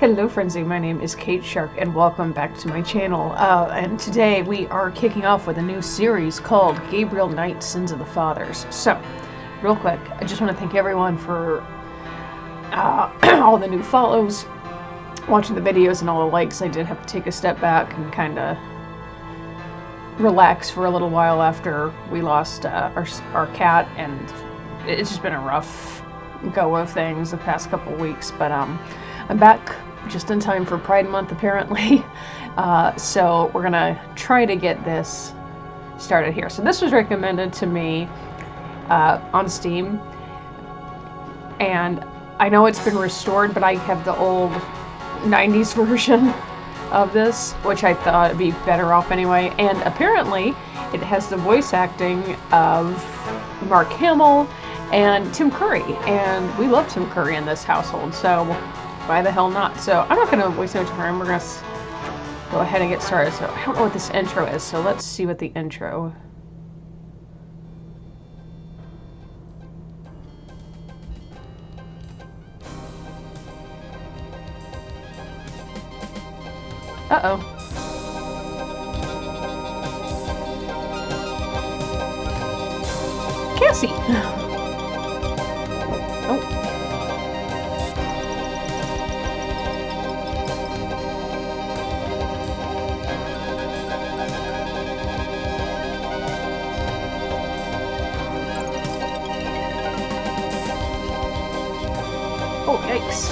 Hello Frenzy, my name is Kate Shark and welcome back to my channel. And today we are kicking off with a new series called Gabriel Knight, Sins of the Fathers. So, real quick, I just want to thank everyone for all the new follows, watching the videos and all the likes. I did have to take a step back and kind of relax for a little while after we lost our cat, and it's just been a rough go of things the past couple weeks, but I'm back just in time for Pride Month apparently. So we're gonna try to get this started here. So this was recommended to me on Steam, and I know it's been restored, but I have the old 90s version of this, which I thought would be better off anyway. And apparently it has the voice acting of Mark Hamill and Tim Curry, and we love Tim Curry in this household, so why the hell not? So I'm not going to waste any time. We're going to go ahead and get started. So I don't know what this intro is, so let's see what the intro. Uh-oh. Cassie! Oh. Oh, yikes.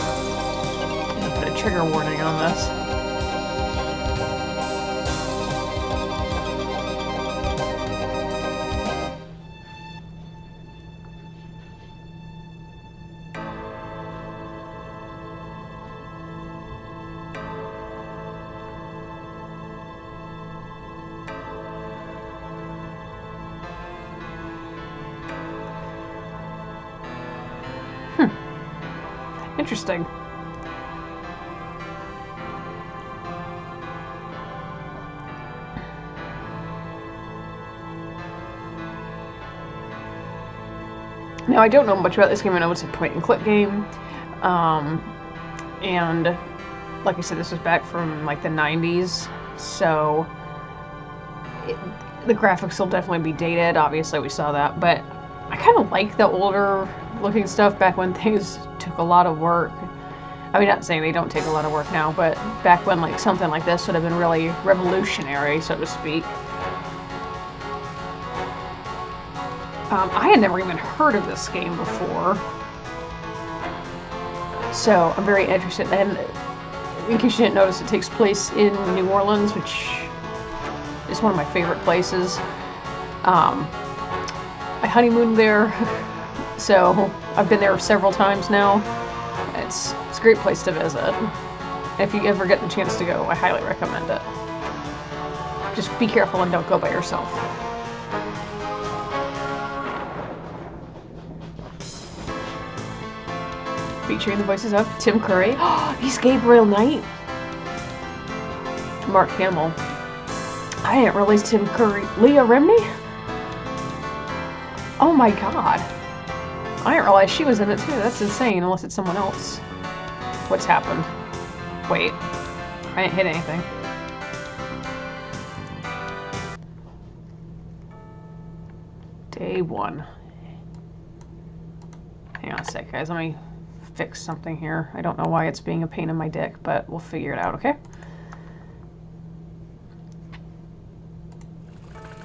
I'll put a trigger warning on this. Interesting. Now, I don't know much about this game. I know it's a point-and-click game. And like I said, this was back from like the 90s, so the graphics will definitely be dated. Obviously, we saw that, but I kind of like the older looking stuff back when things took a lot of work. I mean, not saying they don't take a lot of work now, but back when like something like this would have been really revolutionary, so to speak. I had never even heard of this game before, so I'm very interested. And in case you didn't notice, it takes place in New Orleans, which is one of my favorite places. I honeymooned there, so I've been there several times now. It's a great place to visit. If you ever get the chance to go, I highly recommend it. Just be careful and don't go by yourself. Featuring the voices of Tim Curry. Oh, he's Gabriel Knight. Mark Hamill. I didn't realize Tim Curry. Leah Remini? Oh my god. I didn't realize she was in it too. That's insane, unless it's someone else. What's happened? Wait. I didn't hit anything. Day 1. Hang on a sec, guys. Let me fix something here. I don't know why it's being a pain in my dick, but we'll figure it out, okay?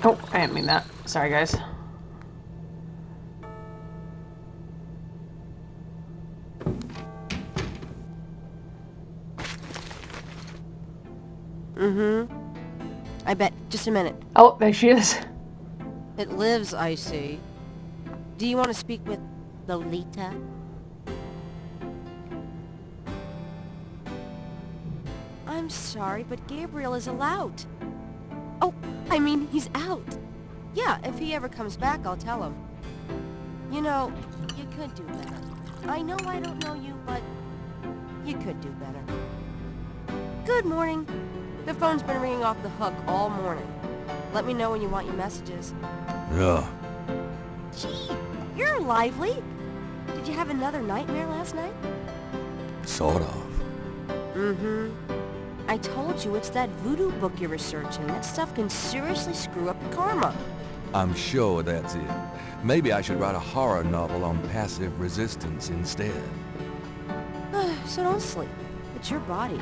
Oh, I didn't mean that. Sorry, guys. I bet. Just a minute. Oh, there she is. It lives, I see. Do you want to speak with Lolita? I'm sorry, but Gabriel is allowed. Oh, I mean, he's out. Yeah, if he ever comes back, I'll tell him. You know, you could do better. I know I don't know you, but you could do better. Good morning. The phone's been ringing off the hook all morning. Let me know when you want your messages. Yeah. Gee, you're lively. Did you have another nightmare last night? Sort of. Mm-hmm. I told you it's that voodoo book you're researching. That stuff can seriously screw up your karma. I'm sure that's it. Maybe I should write a horror novel on passive resistance instead. So don't sleep. It's your body.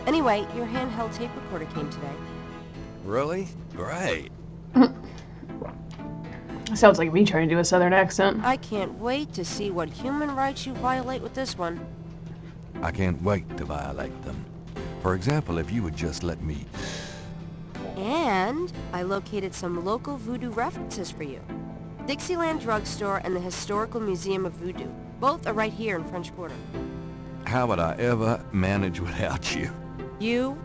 Anyway, your handheld tape recorder came today. Really? Great. Sounds like me trying to do a southern accent. I can't wait to see what human rights you violate with this one. I can't wait to violate them. For example, if you would just let me... And I located some local voodoo references for you. Dixieland Drugstore and the Historical Museum of Voodoo. Both are right here in French Quarter. How would I ever manage without you? You?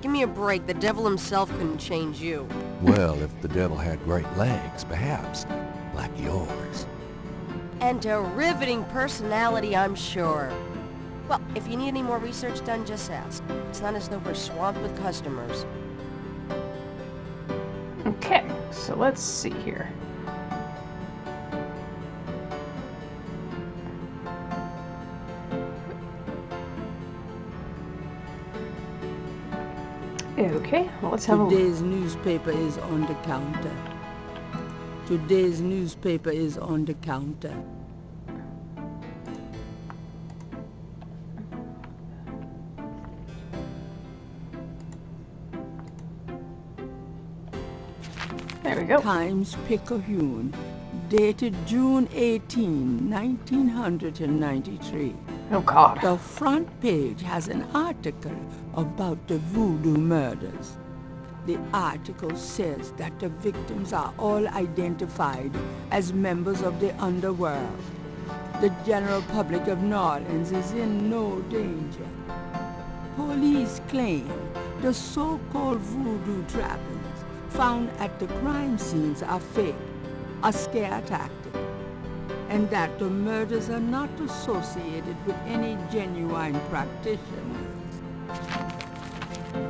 Give me a break. The devil himself couldn't change you. Well, if the devil had great legs, perhaps, like yours. And a riveting personality, I'm sure. Well, if you need any more research done, just ask. It's not as though we're swamped with customers. Okay, so let's see here. Okay, well, let's have Today's newspaper is on the counter. Today's newspaper is on the counter. There we go. Times Picayune, dated June 18, 1993. Oh, God. The front page has an article about the voodoo murders. The article says that the victims are all identified as members of the underworld. The general public of New Orleans is in no danger. Police claim the so-called voodoo trappings found at the crime scenes are fake, a scare tactic, and that the murders are not associated with any genuine practitioners.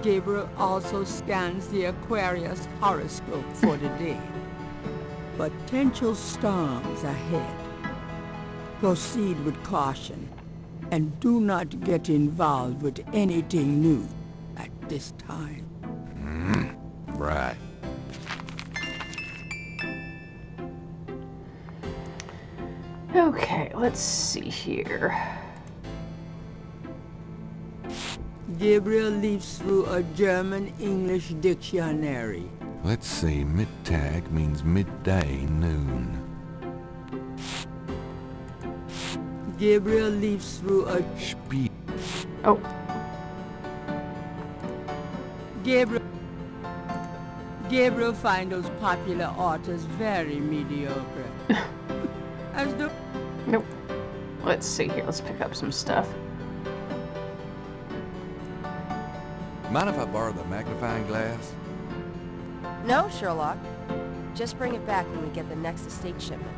Gabriel also scans the Aquarius horoscope for the day. Potential storms ahead. Proceed with caution, and do not get involved with anything new at this time. Right. Okay, let's see here. Gabriel leafs through a German-English dictionary. Let's see, Mittag means midday, noon. Gabriel leafs through a... Spie... Oh, Gabriel finds those popular authors very mediocre. As the... nope. Let's see here. Let's pick up some stuff. Mind if I borrow the magnifying glass? No, Sherlock. Just bring it back when we get the next estate shipment.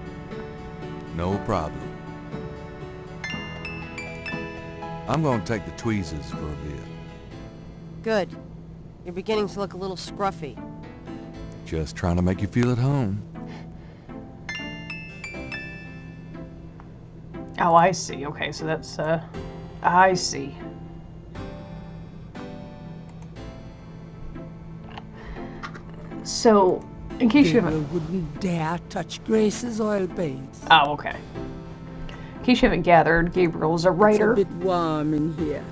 No problem. I'm gonna take the tweezers for a bit. Good. You're beginning to look a little scruffy. Just trying to make you feel at home. Oh, I see. Okay, so that's, I see. So, in case you Gabriel haven't... wouldn't dare touch Grace's oil paints. Oh, okay. In case you haven't gathered, Gabriel's a writer. It's a bit warm in here.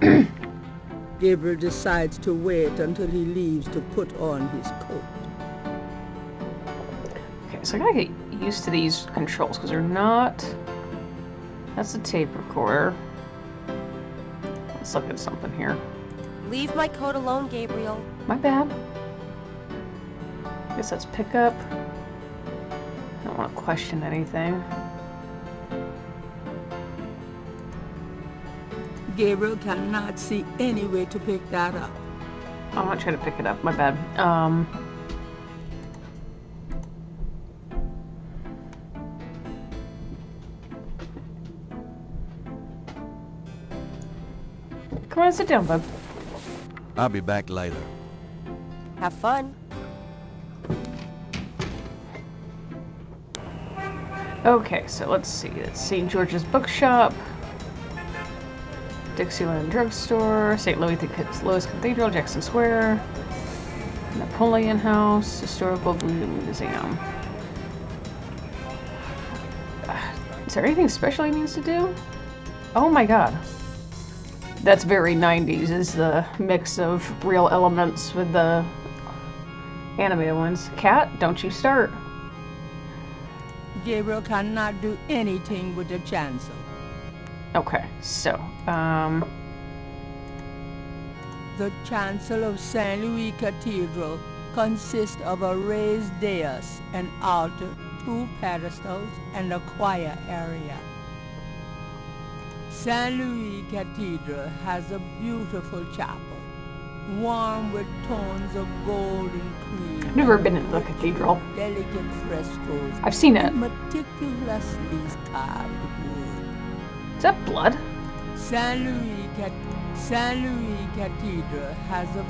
Gabriel decides to wait until he leaves to put on his coat. Okay, so I gotta get used to these controls, because they're not... That's a tape recorder. Let's look at something here. Leave my coat alone, Gabriel. My bad. Guess that's pickup. I don't want to question anything. Gabriel cannot see any way to pick that up. I'm not trying to pick it up. My bad. Come on, sit down, bud. I'll be back later. Have fun. Okay, so let's see. It's St. George's Bookshop. Dixieland Drugstore, St. Louis Cathedral, Jackson Square, Napoleon House, Historical Voodoo Museum. Is there anything special he needs to do? Oh my god. That's very 90s, is the mix of real elements with the animated ones. Cat, don't you start. Gabriel cannot do anything with the chancel. Okay, so, The chancel of St. Louis Cathedral consists of a raised dais, an altar, 2 pedestals, and a choir area. St. Louis Cathedral has a beautiful chapel, warm with tones of gold and cream. I've never been in the cathedral. Delicate frescoes. I've seen it. And meticulously carved wood. Is that blood? St. Louis Cathedral has a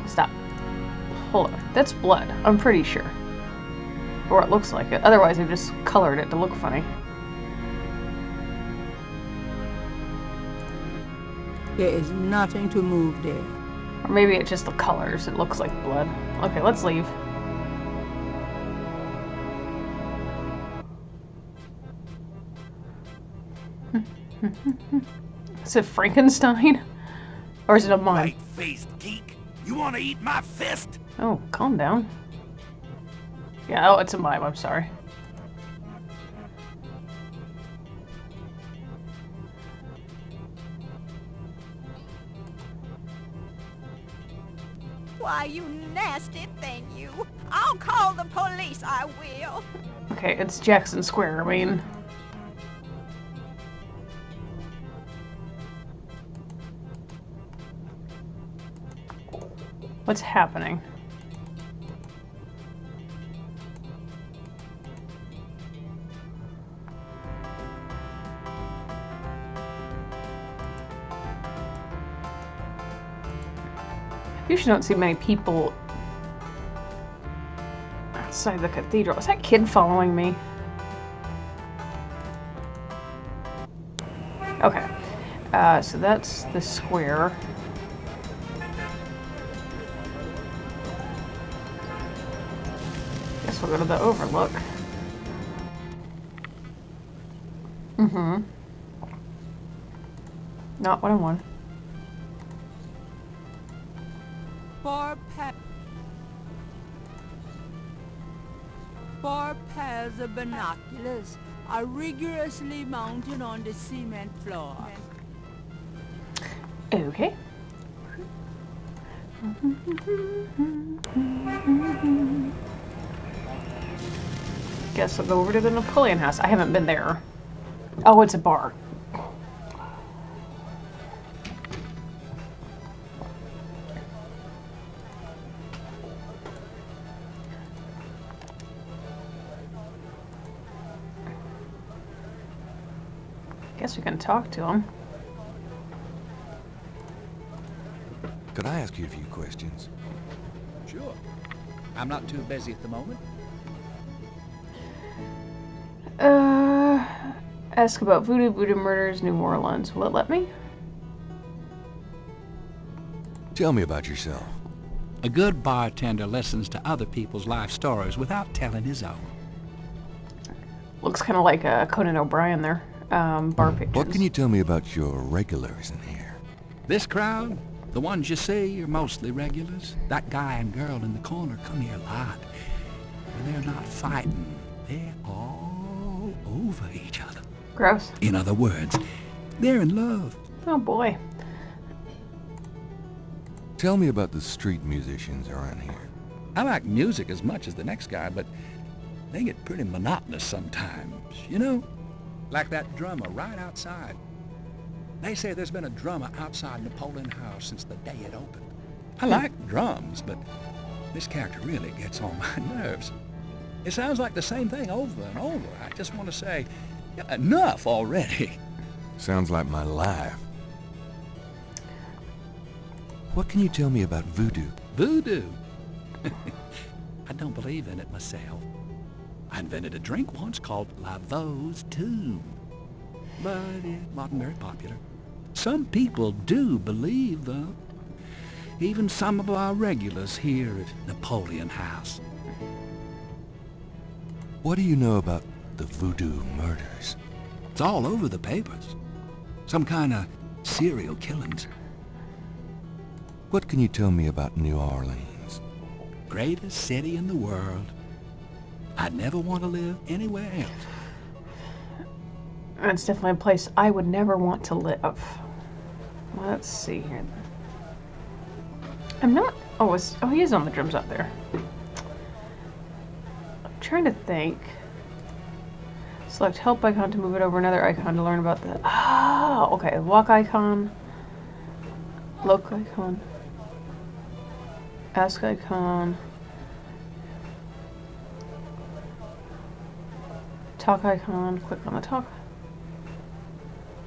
Stop. Hold on. That's blood, I'm pretty sure. Or it looks like it. Otherwise, they've just colored it to look funny. There is nothing to move there. Or maybe it's just the colors. It looks like blood. Okay, let's leave. Is it Frankenstein? Or is it a mime? White-faced geek! You want to eat my fist? Oh, calm down. Yeah, oh, it's a mime. I'm sorry. Why, you nasty thing, you. I'll call the police, I will. Okay, it's Jackson Square. I mean... What's happening? You usually don't see many people outside the cathedral. Is that kid following me? Okay. So that's the square. Guess we'll go to the overlook. Mm-hmm. Not what I want. Four pairs of binoculars are rigorously mounted on the cement floor. Okay. Guess I'll go over to the Napoleon House. I haven't been there. Oh, it's a bar. Guess we can talk to him. Could I ask you a few questions? Sure. I'm not too busy at the moment. Ask about voodoo murders, New Orleans. Will it let me? Tell me about yourself. A good bartender listens to other people's life stories without telling his own. Looks kind of like Conan O'Brien there. Bar pictures. What can you tell me about your regulars in here? This crowd, the ones you see, are mostly regulars. That guy and girl in the corner come here a lot. When they're not fighting, they're all over each other. Gross. In other words, they're in love. Oh boy. Tell me about the street musicians around here. I like music as much as the next guy, but they get pretty monotonous sometimes, you know? Like that drummer right outside. They say there's been a drummer outside Napoleon House since the day it opened. I like drums, but this character really gets on my nerves. It sounds like the same thing over and over. I just want to say, enough already. Sounds like my life. What can you tell me about voodoo? Voodoo? I don't believe in it myself. I invented a drink once called Laveau's Tomb, but it wasn't very popular. Some people do believe, though. Even some of our regulars here at Napoleon House. What do you know about the voodoo murders? It's all over the papers. Some kind of serial killings. What can you tell me about New Orleans? Greatest city in the world. I'd never want to live anywhere else. That's definitely a place I would never want to live. Let's see here. I'm not... Oh, he is on the drums up there. I'm trying to think. Select help icon to move it over another icon to learn about the... Oh, okay. Walk icon. Look icon. Ask icon. Talk icon. Click on the talk.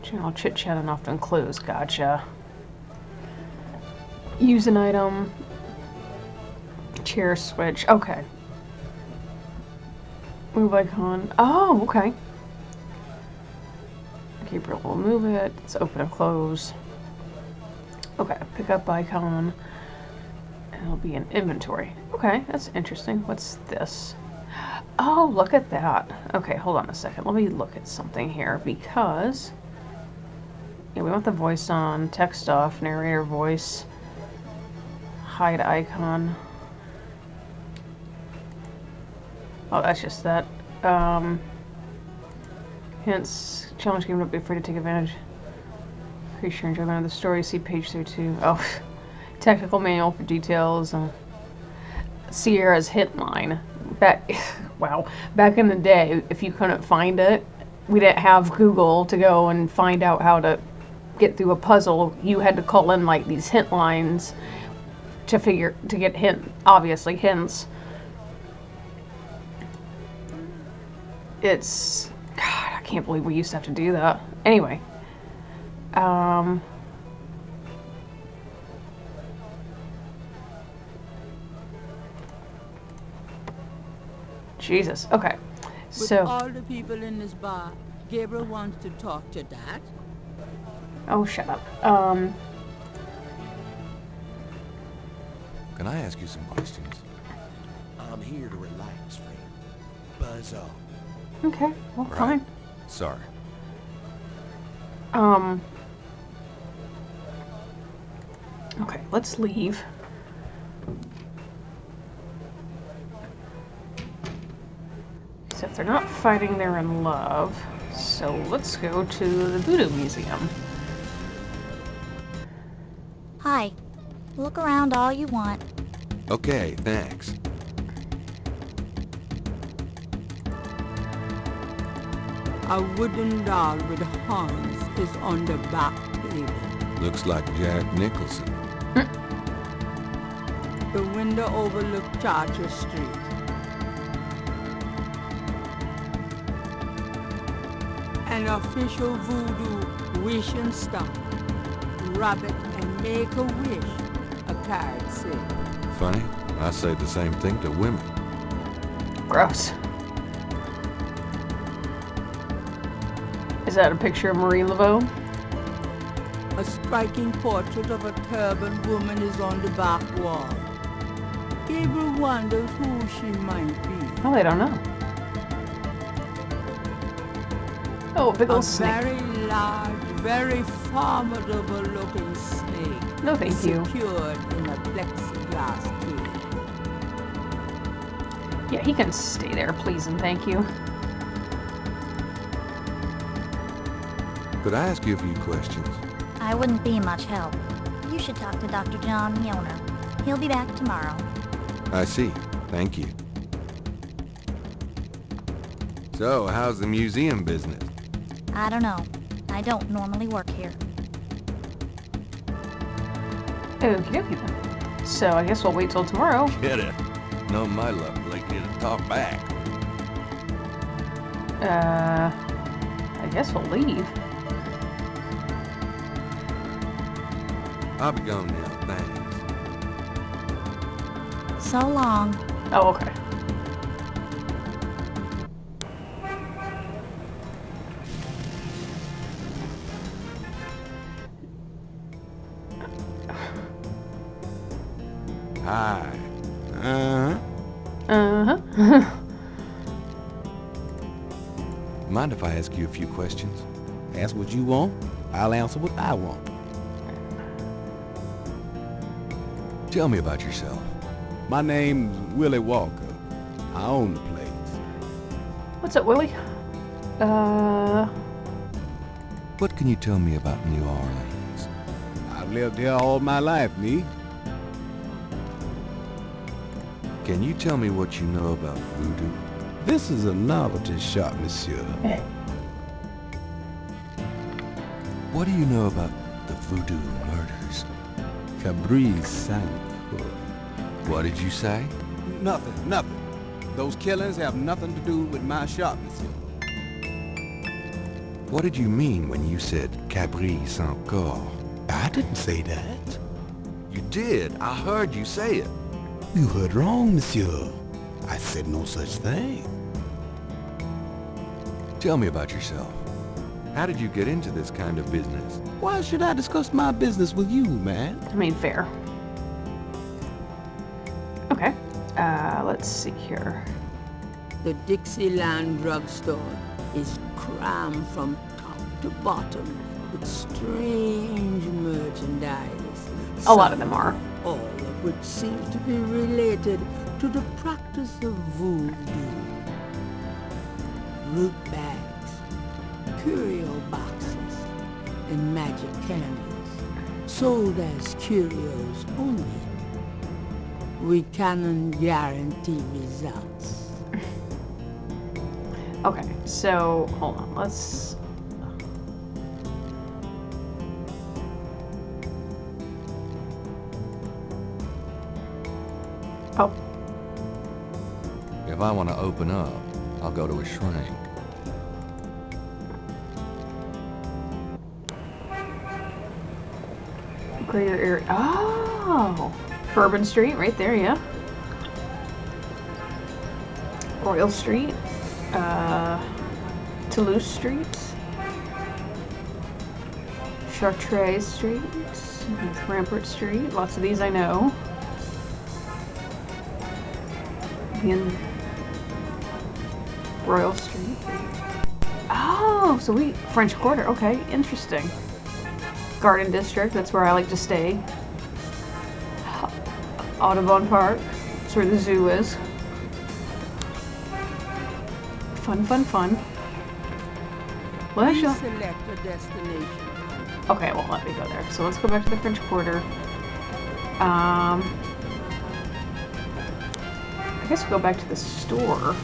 Channel chit chat and often clues. Gotcha. Use an item. Chair switch. Okay. Move icon. Oh, okay. Gabriel will move it. Let's open and close. Okay. Pick up icon. And it'll be in inventory. Okay, that's interesting. What's this? Oh, look at that. Okay, hold on a second. Let me look at something here because... Yeah, we want the voice on. Text off. Narrator voice. Hide icon. Oh, that's just that. Hence, challenge game, don't be afraid to take advantage. Increase your enjoyment of the story. See page 32. Oh, technical manual for details. Sierra's hit line. Wow. Back in the day, if you couldn't find it, we didn't have Google to go and find out how to get through a puzzle. You had to call in like these hint lines to get obviously hints. It's, God, I can't believe we used to have to do that. Anyway, Jesus. Okay, so With all the people in this bar, Gabriel wants to talk to that. oh, shut up. Can I ask you some questions? I'm here to relax, friend. Buzz off. Okay, well, Right. fine. Sorry. Okay, let's leave. Except they're not fighting, they're in love. So let's go to the Voodoo Museum. Hi. Look around all you want. Okay, thanks. A wooden doll with horns is on the back table. Looks like Jack Nicholson. The window overlooks Charter Street. An official voodoo wish and stomp. Rabbit and make a wish, a card says. Funny, I say the same thing to women. Gross. Is that a picture of Marie Laveau? A striking portrait of a turbaned woman is on the back wall. Gabriel wonders who she might be. Oh, they don't know. Oh, big A old snake. very large, very formidable looking snake. No, thank you. Secured in a plexiglass cage. Yeah, he can stay there, please and thank you. Could I ask you a few questions? I wouldn't be much help. You should talk to Dr. John, the owner. He'll be back tomorrow. I see. Thank you. So, how's the museum business? I don't know. I don't normally work here. Okie dokie then. So I guess we'll wait till tomorrow. Get it. No, my luck lately to talk back. I guess we'll leave. I'll be gone now, thanks. So long. Oh, okay. Hi. Uh-huh. Uh-huh. Mind if I ask you a few questions? Ask what you want. I'll answer what I want. Tell me about yourself. My name's Willie Walker. I own the place. What's up, Willie? What can you tell me about New Orleans? I've lived here all my life, me. Can you tell me what you know about voodoo? This is a novelty shop, monsieur. What do you know about the voodoo murders? Cabri's sang. What did you say? Nothing. Those killings have nothing to do with my shop, monsieur. What did you mean when you said Cabri sans corps? I didn't say that. You did. I heard you say it. You heard wrong, monsieur. I said no such thing. Tell me about yourself. How did you get into this kind of business? Why should I discuss my business with you, man? I mean, fair. Okay. Let's see here. The Dixieland drugstore is crammed from top to bottom with strange merchandise. A lot of them are. All of which seems to be related to the practice of voodoo. Root bags, curio boxes, and magic candles, sold as curios only. We cannot guarantee results. Okay, so hold on. Let's. Oh. If I want to open up, I'll go to a shrink. Greater area. Oh! Bourbon Street, right there, yeah. Royal Street. Toulouse Street. Chartres Street. Rampart Street. Lots of these I know. In Royal Street. Oh, so we French Quarter. Okay, interesting. Garden District. That's where I like to stay. Audubon Park. That's where the zoo is. Fun. Well, Please actually, select a destination. okay, well, let me go there. So let's go back to the French Quarter. I guess we'll go back to the store.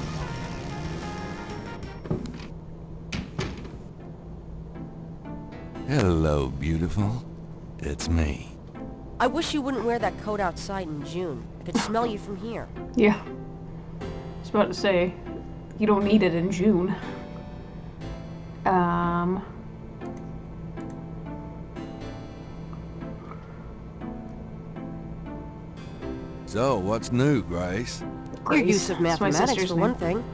Hello, beautiful. It's me. I wish you wouldn't wear that coat outside in June. I could smell you from here. Yeah. I was about to say, you don't need it in June. So, what's new, Grace? Your use of That's my mathematics, sister's for name. one thing.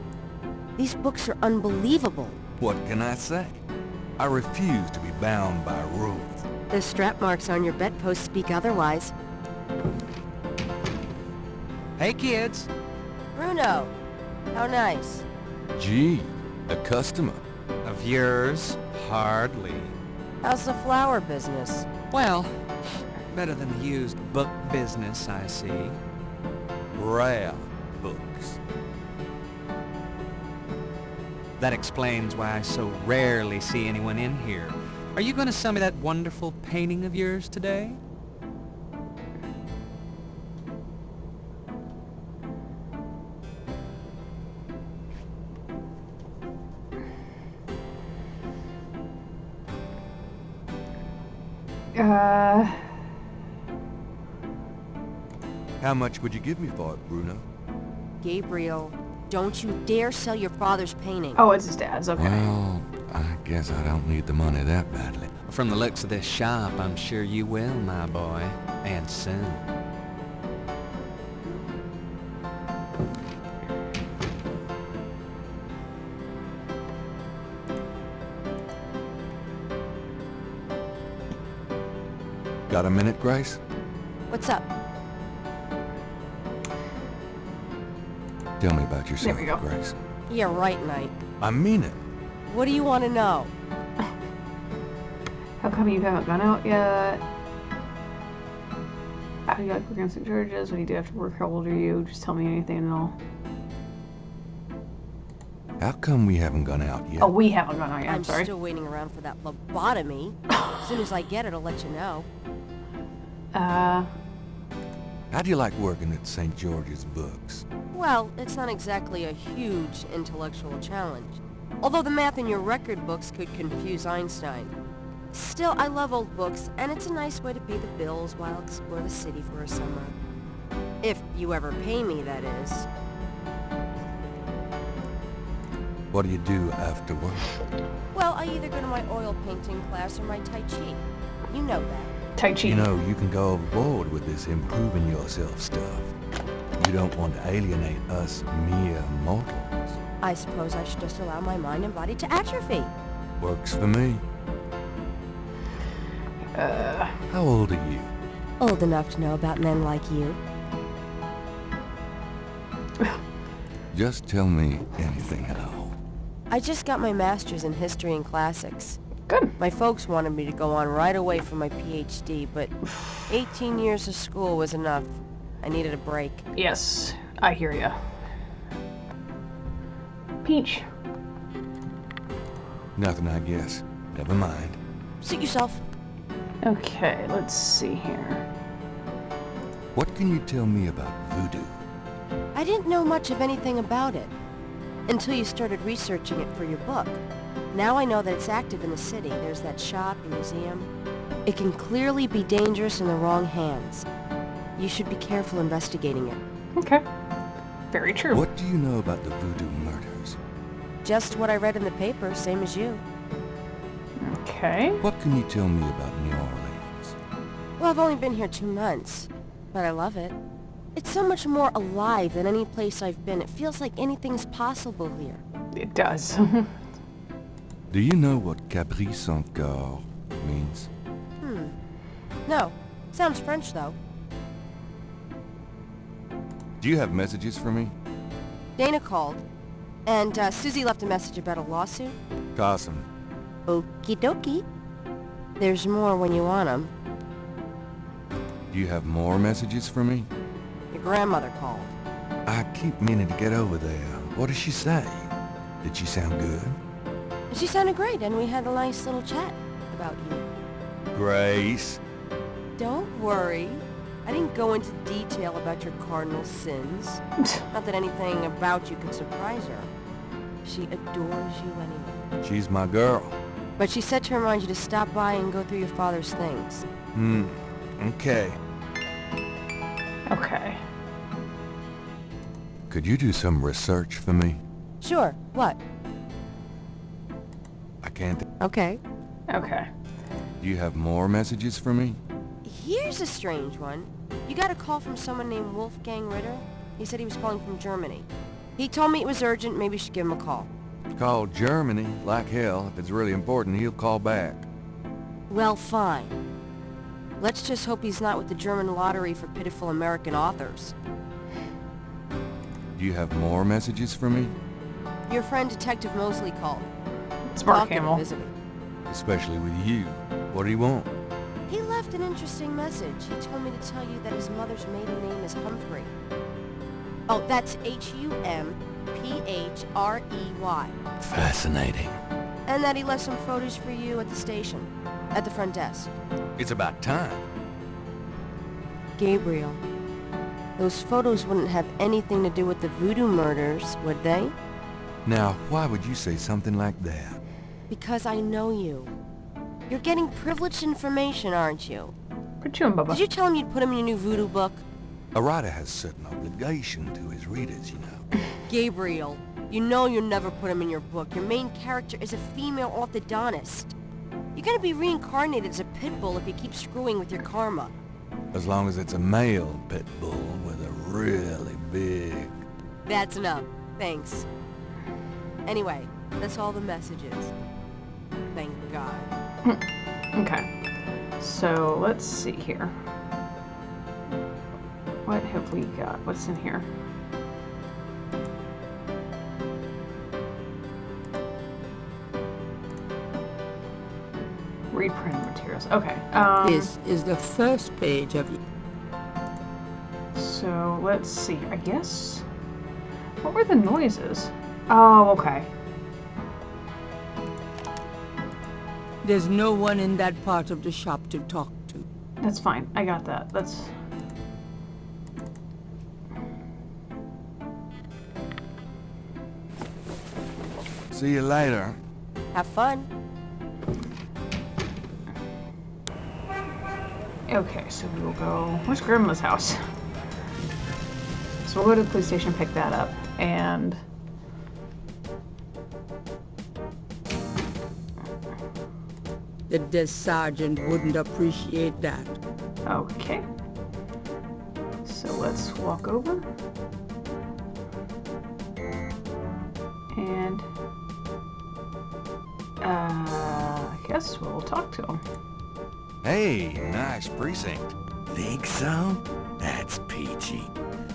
These books are unbelievable. What can I say? I refuse to be bound by rules. The strap marks on your bedpost speak otherwise. Hey, kids. Bruno, how nice. Gee, a customer. Of yours? Hardly. How's the flower business? Well, better than the used book business, I see. Rare books. That explains why I so rarely see anyone in here. Are you going to sell me that wonderful painting of yours today? How much would you give me for it, Bruno? Gabriel, don't you dare sell your father's painting. Oh, it's his dad's. Okay. Well, I guess I don't need the money that badly. From the looks of this shop, I'm sure you will, my boy. And soon. Got a minute, Grace? What's up? Tell me about yourself, There we go. Grace. Yeah, right, Knight. I mean it. What do you want to know? How come you haven't gone out yet? How do you like against the charges? What do you do after work? How old are you? Just tell me anything and I'll... How come we haven't gone out yet? Oh, we haven't gone out yet. I'm I'm sorry. still waiting around for that lobotomy. As soon as I get it, I'll let you know. How do you like working at St. George's Books? Well, it's not exactly a huge intellectual challenge. Although the math in your record books could confuse Einstein. Still, I love old books, and it's a nice way to pay the bills while I explore the city for a summer. If you ever pay me, that is. What do you do after work? Well, I either go to my oil painting class or my Tai Chi. You know that. Tai Chi. You know, you can go overboard with this improving yourself stuff. You don't want to alienate us mere mortals. I suppose I should just allow my mind and body to atrophy. Works for me. How old are you? Old enough to know about men like you. Just tell me anything at all. I just got my master's in history and classics. Good. My folks wanted me to go on right away for my PhD, but 18 years of school was enough. I needed a break. Yes, I hear ya. Peach. Nothing, I guess. Never mind. Suit yourself. Okay, let's see here. What can you tell me about voodoo? I didn't know much of anything about it until you started researching it for your book. Now I know that it's active in the city. There's that shop and museum. It can clearly be dangerous in the wrong hands. You should be careful investigating it. Okay. Very true. What do you know about the voodoo murders? Just what I read in the paper, same as you. Okay. What can you tell me about New Orleans? Well, I've only been here 2 months, but I love it. It's so much more alive than any place I've been. It feels like anything's possible here. It does. Do you know what caprice encore means? No. Sounds French, though. Do you have messages for me? Dana called, and Susie left a message about a lawsuit. Carson. Okie dokie. There's more when you want 'em. Do you have more messages for me? Your grandmother called. I keep meaning to get over there. What did she say? Did she sound good? She sounded great, and we had a nice little chat about you. Grace. Don't worry. I didn't go into detail about your cardinal sins. Not that anything about you could surprise her. She adores you anyway. She's my girl. But she said to remind you to stop by and go through your father's things. Okay. Okay. Could you do some research for me? Sure. What? I can't... Okay. Okay. Do you have more messages for me? Here's a strange one. You got a call from someone named Wolfgang Ritter? He said he was calling from Germany. He told me it was urgent, maybe you should give him a call. Call Germany. Like hell. If it's really important, he'll call back. Well, fine. Let's just hope he's not with the German lottery for pitiful American authors. Do you have more messages for me? Your friend Detective Mosley called. It's Mark Talking Hamill. and visiting. Especially with you. What do you want? He left an interesting message. He told me to tell you that his mother's maiden name is Humphrey. Oh, that's Humphry. Fascinating. And that he left some photos for you at the station, at the front desk. It's about time. Gabriel, those photos wouldn't have anything to do with the voodoo murders, would they? Now, why would you say something like that? Because I know you. You're getting privileged information, aren't you? Put you in, Bubba. Did you tell him you'd put him in your new voodoo book? A writer has certain obligation to his readers, you know. Gabriel, you know you'll never put him in your book. Your main character is a female orthodontist. You're gonna be reincarnated as a pit bull if you keep screwing with your karma. As long as it's a male pit bull with a really big... That's enough. Thanks. Anyway, that's all the messages. Thank God. Okay. So, let's see here. What have we got? What's in here? Read printed materials. Okay. This is the first page of it. So let's see. I guess. What were the noises? Oh, okay. There's no one in that part of the shop to talk to. That's fine. I got that. That's. See you later. Have fun. Okay, so we will go. Where's Grandma's house? So we'll go to the police station, pick that up, and. The desk sergeant wouldn't appreciate that. Okay. So let's walk over. And I guess we'll talk to him. Hey, nice precinct. Think so? That's peachy.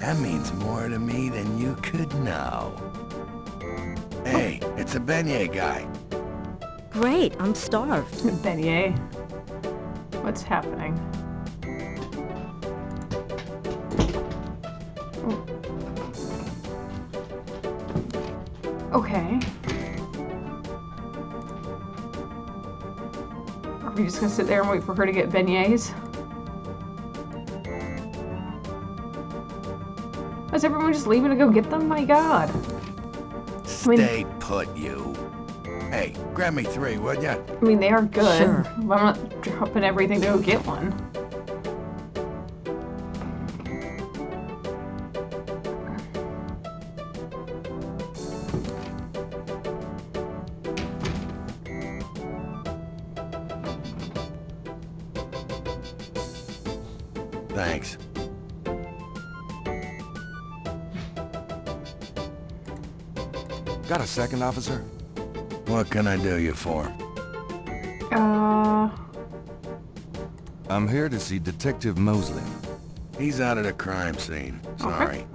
That means more to me than you could know. Hey, it's a beignet guy. Great, I'm starved. Beignet. What's happening? Okay. Are we just gonna sit there and wait for her to get beignets? Is everyone just leaving to go get them? My God. Stay put, you. Hey, grab me 3, would ya? I mean, they are good. Sure. But I'm not dropping everything to go get one. Thanks. Got a second, officer? What can I do you for? I'm here to see Detective Mosley. He's out at a crime scene. Sorry.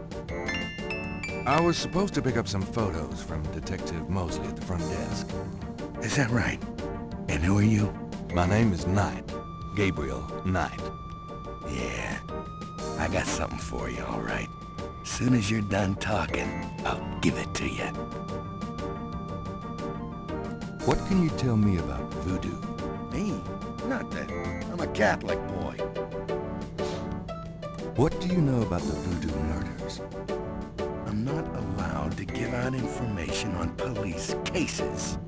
I was supposed to pick up some photos from Detective Mosley at the front desk. Is that right? And who are you? My name is Knight. Gabriel Knight. Yeah. I got something for you, all right. Soon as you're done talking, I'll give it to you. What can you tell me about voodoo? Me? Nothing. I'm a Catholic boy. What do you know about the voodoo murders? I'm not allowed to give out information on police cases.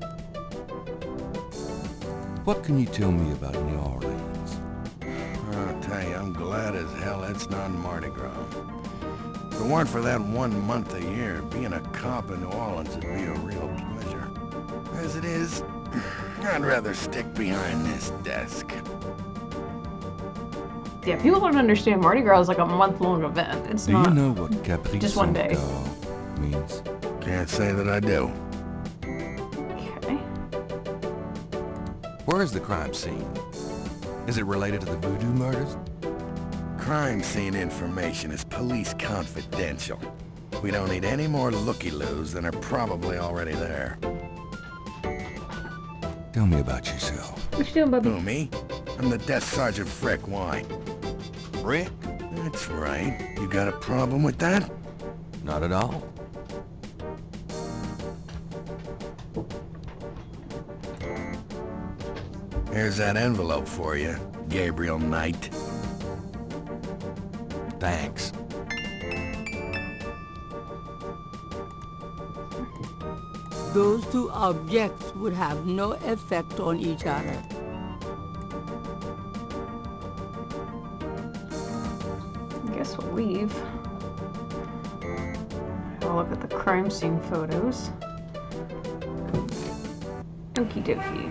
What can you tell me about New Orleans? I'll tell you, I'm glad as hell it's not Mardi Gras. If it weren't for that 1 month a year, being a cop in New Orleans would be a real pleasure. As it is, I'd rather stick behind this desk. Yeah, people don't understand Mardi Gras is like a month-long event. It's Do not you know what Caprice just one day. means? Can't say that I do. Okay. Where is the crime scene? Is it related to the voodoo murders? Crime scene information is police confidential. We don't need any more looky-loos than are probably already there. Tell me about yourself. What you doing, Bubby? Who, me? I'm the Desk Sergeant Frick. Why? Rick? That's right. You got a problem with that? Not at all. Here's that envelope for you, Gabriel Knight. Thanks. Those two objects would have no effect on each other. I guess we'll leave. I'll look at the crime scene photos. Okie dokie.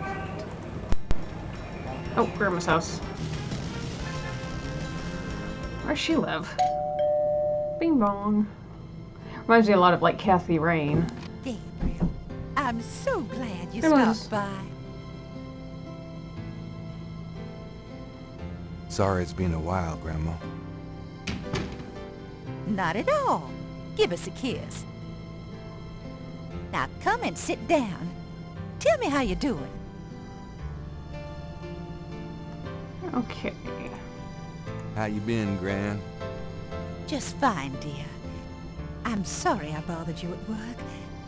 Oh, Grandma's house. Where's she live? Bing bong. Reminds me a lot of like Kathy Rain. Gabriel, I'm so glad you Hello. stopped by. Sorry it's been a while, Grandma. Not at all. Give us a kiss. Now come and sit down. Tell me how you're doing. Okay. How you been, Gran? Just fine, dear. I'm sorry I bothered you at work,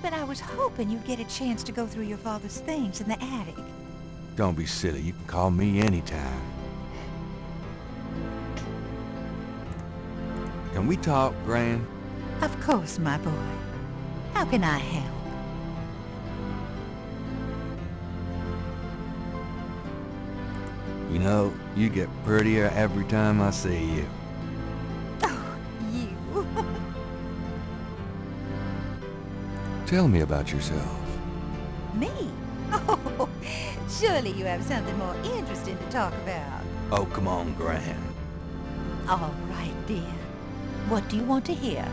but I was hoping you'd get a chance to go through your father's things in the attic. Don't be silly. You can call me anytime. Can we talk, Gran? Of course, my boy. How can I help? You know, you get prettier every time I see you. Oh, you. Tell me about yourself. Me? Oh, surely you have something more interesting to talk about. Oh, come on, Gran. All right, dear. What do you want to hear?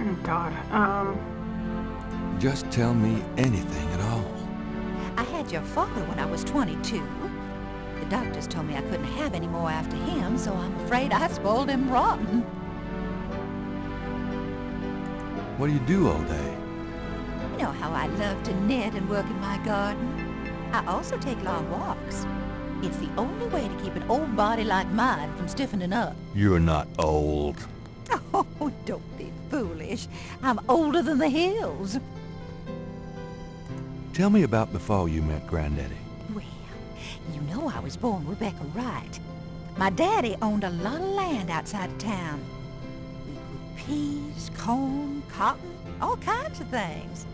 Oh, God. Just tell me anything at all. I had your father when I was 22. The doctors told me I couldn't have any more after him, so I'm afraid I spoiled him rotten. What do you do all day? You know how I love to knit and work in my garden? I also take long walks. It's the only way to keep an old body like mine from stiffening up. You're not old. Oh, don't be foolish. I'm older than the hills. Tell me about before you met Granddaddy. Well, you know I was born Rebecca Wright. My daddy owned a lot of land outside of town. We grew peas, corn, cotton, all kinds of things.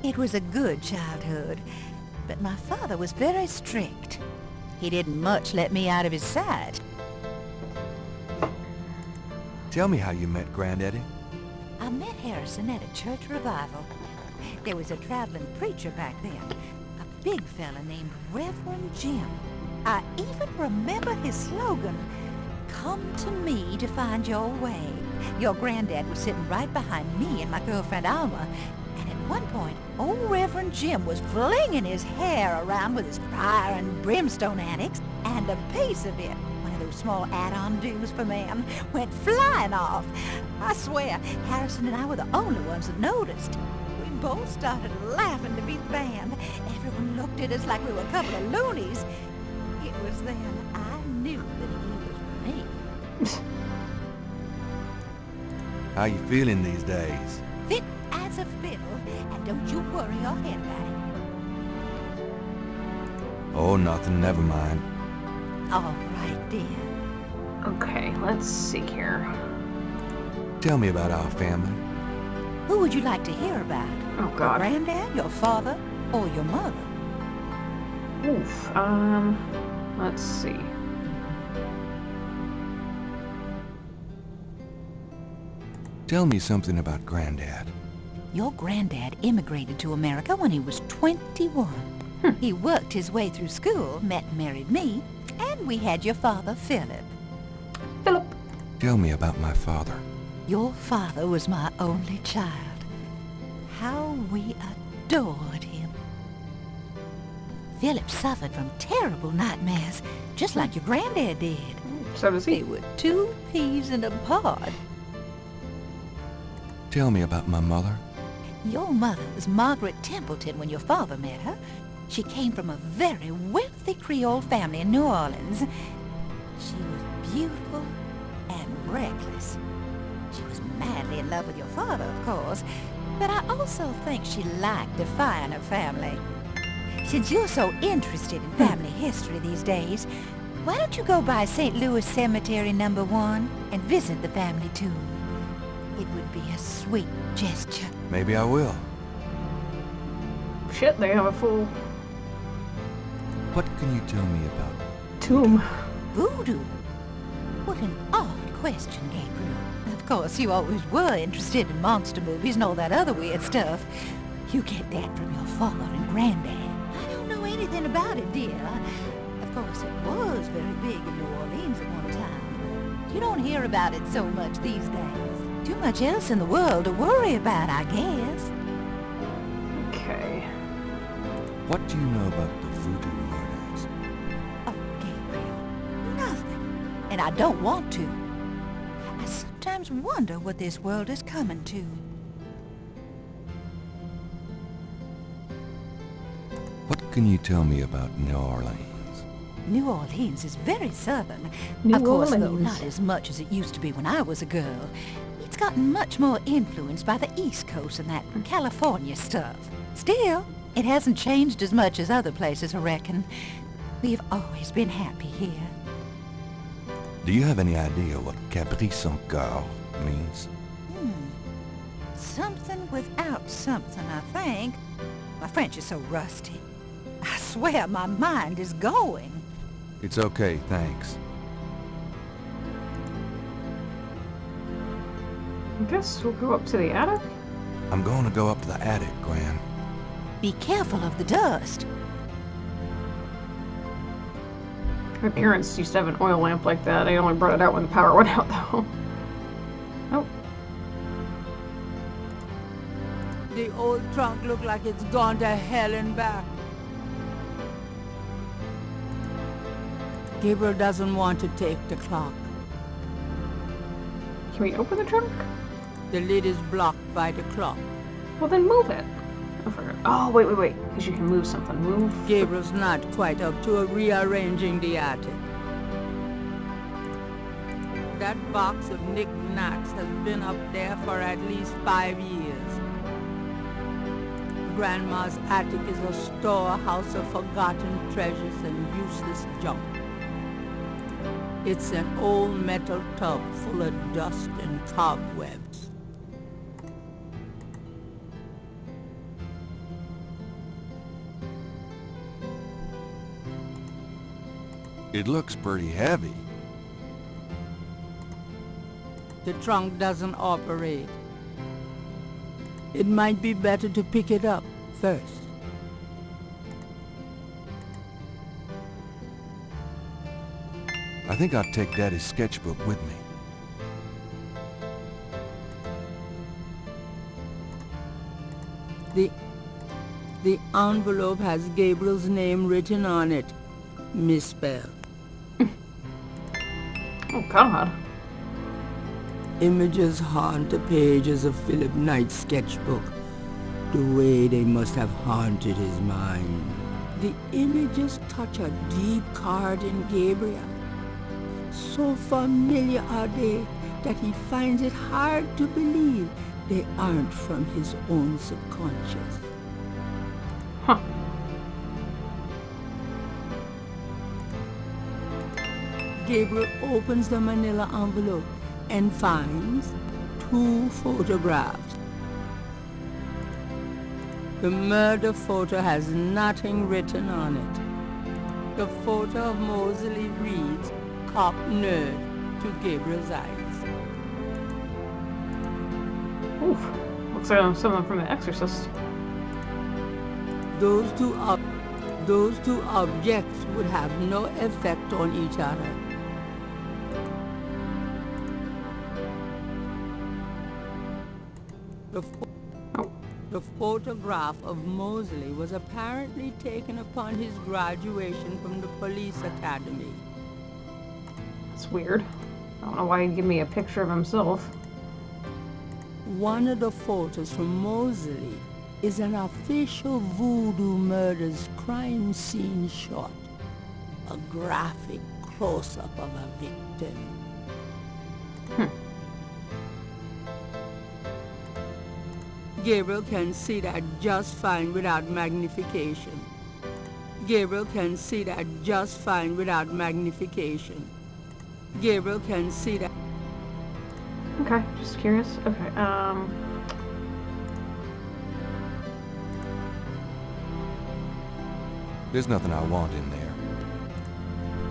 It was a good childhood, but my father was very strict. He didn't much let me out of his sight. Tell me how you met Granddaddy. I met Harrison at a church revival. There was a traveling preacher back then, a big fella named Reverend Jim. I even remember his slogan, "Come to me to find your way." Your granddad was sitting right behind me and my girlfriend Alma, and at one point, old Reverend Jim was flinging his hair around with his fire and brimstone antics, and a piece of it, one of those small add-on do's for man, went flying off. I swear, Harrison and I were the only ones that noticed. We both started laughing to beat the band. Everyone looked at us like we were a couple of loonies. It was then I knew that he was for me. How you feeling these days? Fit as a fiddle, and don't you worry your head about it. Oh, nothing. Never mind. All right, dear. Okay, let's see here. Tell me about our family. Who would you like to hear about? Oh, God. Your granddad, your father, or your mother? Oof. Let's see. Tell me something about Granddad. Your granddad immigrated to America when he was 21. He worked his way through school, met and married me, and we had your father, Philip. Philip. Tell me about my father. Your father was my only child. How we adored him. Philip suffered from terrible nightmares, just like your granddad did. So does he. They were 2 peas in a pod. Tell me about my mother. Your mother was Margaret Templeton when your father met her. She came from a very wealthy Creole family in New Orleans. She was beautiful and reckless. She was madly in love with your father, of course, but I also think she liked defying her family. Since you're so interested in family history these days, why don't you go by St. Louis Cemetery No. 1 and visit the family tomb? It would be a sweet gesture. Maybe I will. Shit, they have a full What can you tell me about tomb. Voodoo? What an odd question, Gabriel. Of course, you always were interested in monster movies and all that other weird stuff. You get that from your father and granddad. I don't know anything about it, dear. Of course, it was very big in New Orleans at one time, but you don't hear about it so much these days. Too much else in the world to worry about, I guess. Okay. What do you know about the voodoo murders? Oh, Gabriel, nothing. And I don't want to. I sometimes wonder what this world is coming to. What can you tell me about New Orleans? New Orleans is very southern. New Of course, though Orleans. not as much as it used to be when I was a girl. It's gotten much more influenced by the East Coast and that California stuff. Still, it hasn't changed as much as other places, I reckon. We've always been happy here. Do you have any idea what caprice encore means? Something without something, I think. My French is so rusty. I swear my mind is going. It's okay, thanks. I guess we'll go up to the attic. I'm going to go up to the attic, Gran. Be careful of the dust. My parents used to have an oil lamp like that. I only brought it out when the power went out, though. Oh. The old trunk looked like it's gone to hell and back. Gabriel doesn't want to take the clock. Can we open the trunk? The lid is blocked by the clock. Well, then move it. I forgot. Oh, wait. Because you can move something. Move. Gabriel's not quite up to rearranging the attic. That box of knickknacks has been up there for at least 5 years. Grandma's attic is a storehouse of forgotten treasures and useless junk. It's an old metal tub full of dust and cobwebs. It looks pretty heavy. The trunk doesn't operate. It might be better to pick it up first. I think I'll take Daddy's sketchbook with me. The envelope has Gabriel's name written on it, misspelled. Oh, God. Images haunt the pages of Philip Knight's sketchbook, the way they must have haunted his mind. The images touch a deep chord in Gabriel. So familiar are they that he finds it hard to believe they aren't from his own subconscious. Huh. Gabriel opens the manila envelope and finds 2 photographs. The murder photo has nothing written on it. The photo of Mosley reads, "Cop nerd," to Gabriel's eyes. Oof. Looks like someone from The Exorcist. Those two objects would have no effect on each other. The photograph of Mosley was apparently taken upon his graduation from the police academy. That's weird. I don't know why he'd give me a picture of himself. One of the photos from Mosley is an official Voodoo Murders crime scene shot. A graphic close-up of a victim. Gabriel can see that just fine without magnification. Gabriel can see that just fine without magnification. Gabriel can see that. Okay, just curious. Okay, There's nothing I want in there.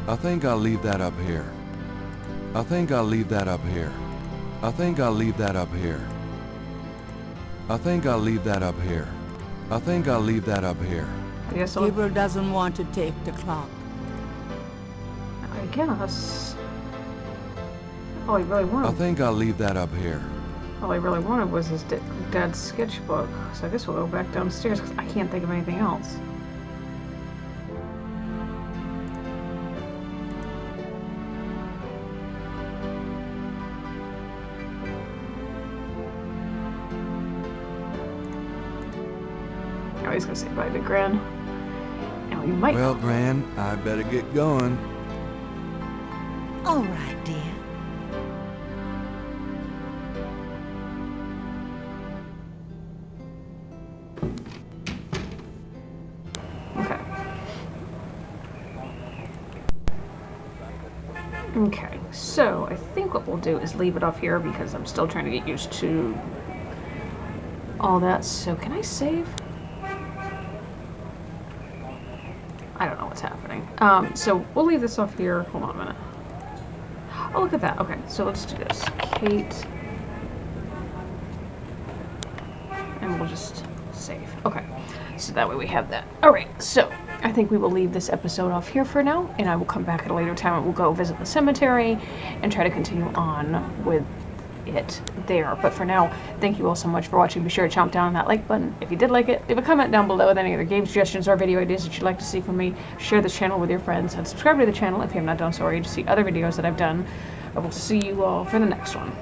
I think I'll leave that up here. I think I'll leave that up here. I think I'll leave that up here. I think I'll leave that up here. I think I'll leave that up here. I guess I'll... Gabriel doesn't want to take the clock. I guess... All he really wanted... I think I'll leave that up here. All he really wanted was his dad's sketchbook. So I guess we'll go back downstairs, because I can't think of anything else. He's gonna say bye to Gran. you might. Well, Gran, I better get going. All right, dear. Okay. Okay, so I think what we'll do is leave it off here because I'm still trying to get used to all that. So can I save? I don't know what's happening. So we'll leave this off here. Hold on a minute. Oh, look at that. Okay, so let's do this. Kate. And we'll just save. Okay, so that way we have that. Alright, so I think we will leave this episode off here for now, and I will come back at a later time and we'll go visit the cemetery and try to continue on with it there. But for now, thank you all so much for watching. Be sure to chomp down on that like button if you did like it. Leave a comment down below with any other game suggestions or video ideas that you'd like to see from me. Share this channel with your friends and subscribe to the channel if you have not done so already to see other videos that I've done. I will see you all for the next one.